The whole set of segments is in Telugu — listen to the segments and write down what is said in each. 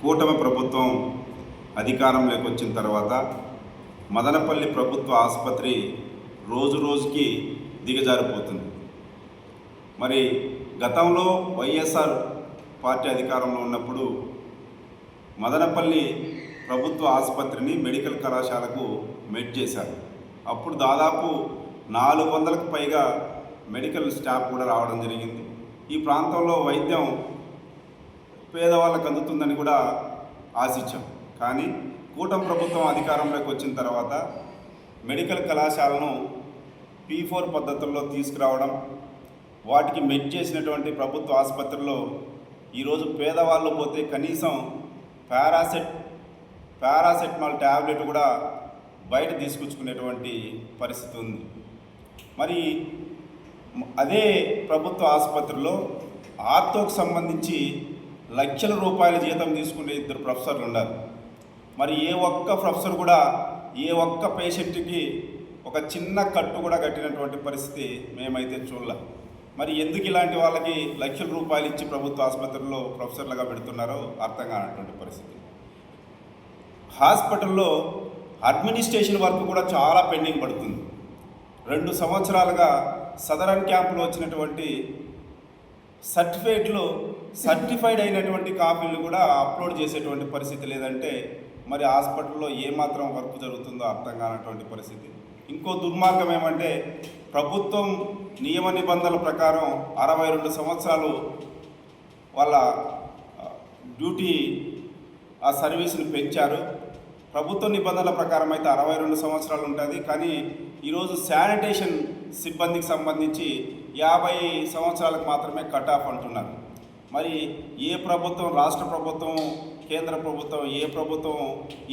కూటమి ప్రభుత్వం అధికారంలోకి వచ్చిన తర్వాత మదనపల్లి ప్రభుత్వ ఆసుపత్రి రోజు రోజుకి దిగజారిపోతుంది. మరి గతంలో వైఎస్ఆర్ పార్టీ అధికారంలో ఉన్నప్పుడు మదనపల్లి ప్రభుత్వ ఆసుపత్రిని మెడికల్ కళాశాలకు మెర్జ్ చేశారు. అప్పుడు దాదాపు 400కు పైగా మెడికల్ స్టాఫ్ కూడా రావడం జరిగింది. ఈ ప్రాంతంలో వైద్యం పేదవాళ్ళకు అందుతుందని కూడా ఆశించాం. కానీ కూటమి ప్రభుత్వం అధికారంలోకి వచ్చిన తర్వాత మెడికల్ కళాశాలను P4 పద్ధతుల్లో తీసుకురావడం, వాటికి మెర్జ్ చేసినటువంటి ప్రభుత్వ ఆసుపత్రుల్లో ఈరోజు పేదవాళ్ళు పోతే కనీసం పారాసెటమాల్ ట్యాబ్లెట్ కూడా బయట తీసుకొచ్చుకునేటువంటి పరిస్థితి ఉంది. మరి అదే ప్రభుత్వ ఆసుపత్రిలో ఆర్థోకు సంబంధించి లక్షల రూపాయల జీతం తీసుకునే 2 ప్రొఫెసర్లు ఉన్నారు. మరి ఏ ఒక్క ప్రొఫెసర్ కూడా ఏ ఒక్క పేషెంట్కి ఒక చిన్న కట్టు కూడా కట్టినటువంటి పరిస్థితి మేమైతే చూడలే. మరి ఎందుకు ఇలాంటి వాళ్ళకి లక్షల రూపాయలు ఇచ్చి ప్రభుత్వ ఆసుపత్రుల్లో ప్రొఫెసర్లుగా పెడుతున్నారో అర్థం కానటువంటి పరిస్థితి. హాస్పిటల్లో అడ్మినిస్ట్రేషన్ వర్క్ కూడా చాలా పెండింగ్ పడుతుంది. 2 సంవత్సరాలుగా సదరన్ క్యాంపులో వచ్చినటువంటి సర్టిఫైడ్ అయినటువంటి కాపీలు కూడా అప్లోడ్ చేసేటువంటి పరిస్థితి లేదంటే మరి హాస్పిటల్లో ఏమాత్రం వర్క్ జరుగుతుందో అర్థం కానటువంటి పరిస్థితి. ఇంకో దుర్మార్గం ఏమంటే ప్రభుత్వం నియమ నిబంధనల ప్రకారం 62 సంవత్సరాలు వాళ్ళ డ్యూటీ ఆ సర్వీసును పెంచారు. ప్రభుత్వ నిబంధనల ప్రకారం అయితే 62 సంవత్సరాలు ఉంటుంది. కానీ ఈరోజు శానిటేషన్ సిబ్బందికి సంబంధించి 50 సంవత్సరాలకు మాత్రమే కట్ ఆఫ్ అంటున్నారు. మరి ఏ ప్రభుత్వం, రాష్ట్ర ప్రభుత్వం, కేంద్ర ప్రభుత్వం, ఏ ప్రభుత్వం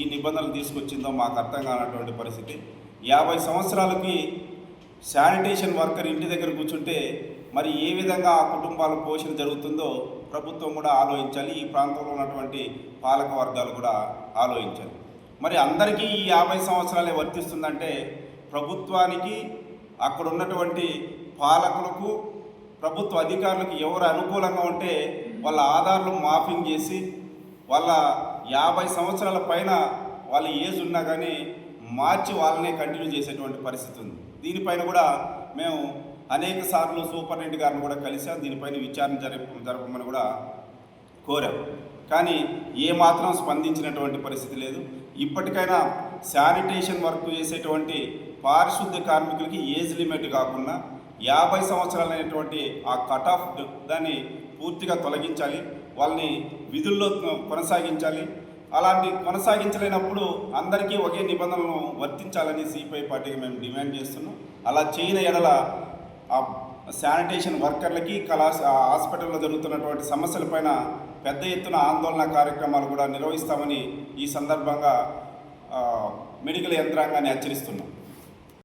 ఈ నిబంధనలు తీసుకొచ్చిందో మాకు అర్థం కానటువంటి పరిస్థితి. 50 సంవత్సరాలకి శానిటేషన్ వర్కర్ ఇంటి దగ్గర కూర్చుంటే మరి ఏ విధంగా ఆ కుటుంబాల పోషణ జరుగుతుందో ప్రభుత్వం కూడా ఆలోచించాలి. ఈ ప్రాంతంలో ఉన్నటువంటి పాలక వర్గాలు కూడా ఆలోచించాలి. మరి అందరికీ ఈ 50 సంవత్సరాలే వర్తిస్తుందంటే ప్రభుత్వానికి, అక్కడ ఉన్నటువంటి పాలకులకు, ప్రభుత్వ అధికారులకు ఎవరు అనుకూలంగా ఉంటే వాళ్ళ ఆధార్లు మాఫింగ్ చేసి వాళ్ళ 50 సంవత్సరాల పైన వాళ్ళ ఏజ్ ఉన్నా కానీ మార్చి వాళ్ళనే కంటిన్యూ చేసేటువంటి పరిస్థితి ఉంది. దీనిపైన కూడా మేము అనేక సార్లు సూపరింటెండెంట్ గారిని కూడా కలిసాం. దీనిపైన విచారణ జరపమని కూడా కోరాం. కానీ ఏమాత్రం స్పందించినటువంటి పరిస్థితి లేదు. ఇప్పటికైనా శానిటేషన్ వర్క్ చేసేటువంటి పారిశుద్ధ్య కార్మికులకి ఏజ్ లిమిట్ కాకుండా 50 సంవత్సరాలైనటువంటి ఆ కట్ ఆఫ్ దాన్ని పూర్తిగా తొలగించాలి. వాళ్ళని విధుల్లో కొనసాగించాలి. అలాంటి కొనసాగించలేనప్పుడు అందరికీ ఒకే నిబంధనలను వర్తించాలని సిపిఐ పార్టీకి మేము డిమాండ్ చేస్తున్నాం. అలా చేయని ఎడల ఆ శానిటేషన్ వర్కర్లకి హాస్పిటల్లో జరుగుతున్నటువంటి సమస్యలపైన పెద్ద ఎత్తున ఆందోళన కార్యక్రమాలు కూడా నిర్వహిస్తామని ఈ సందర్భంగా మెడికల్ యంత్రాంగాన్ని హెచ్చరిస్తున్నాం.